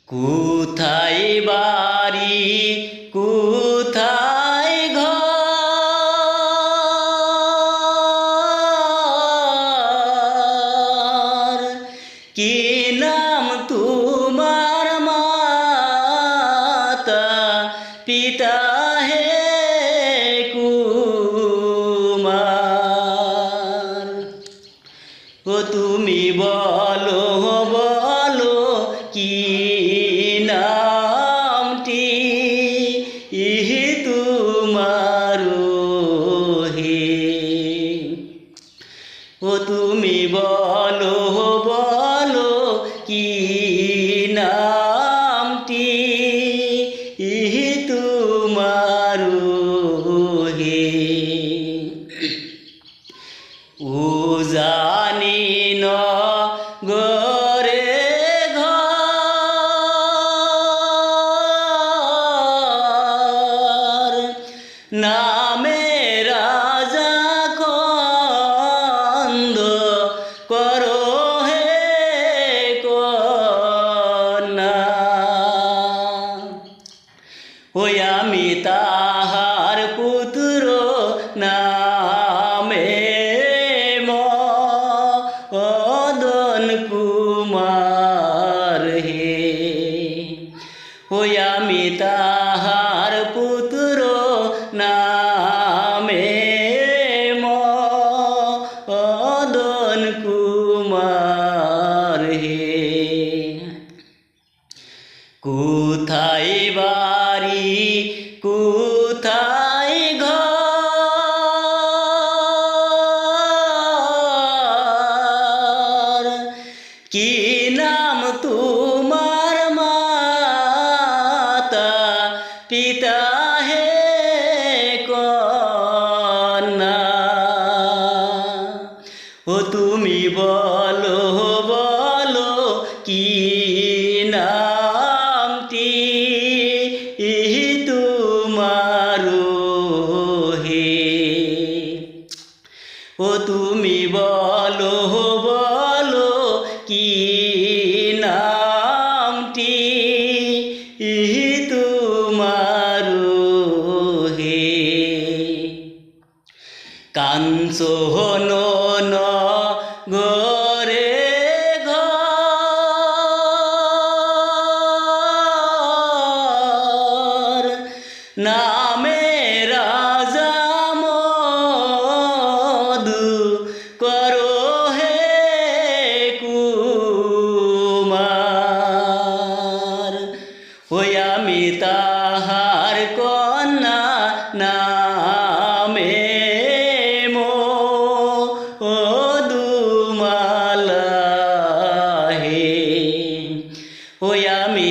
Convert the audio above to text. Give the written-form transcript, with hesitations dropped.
কোথায় বাড়ি কোথায় ঘর, কি নাম তোমার মাতা পিতা হে কুমার। ও তুমি বলো বলো কি নামটি ইহি তোমার হে। ও তুমি বলো বলো কি নামটি ইহি তোমার হে। ও জানি ন গরে ঘর, নামে রাজা খন্দ করো হে কন্যা। ওই আমি তাহার পুত্র নামে মদন কুমার হে। ওই আমি তাহার পুত্র নামে মদন কুমার হে। কোথায় বাড়ি কোথায় ঘর, কি নাম তোমার মাতা পিতা হে কন্যা। ও তুমি বলো বলো কি নামটি ইহি তোমার হে। ও তুমি বলো বলো কি নামটি ইহি তোমার হে। কাঞ্চন নগরে ঘর, নামে রাজা মধু করো হে কুমার। ওই আমি তাহার কন্যা নামে মধুমালা হে। ওই আমি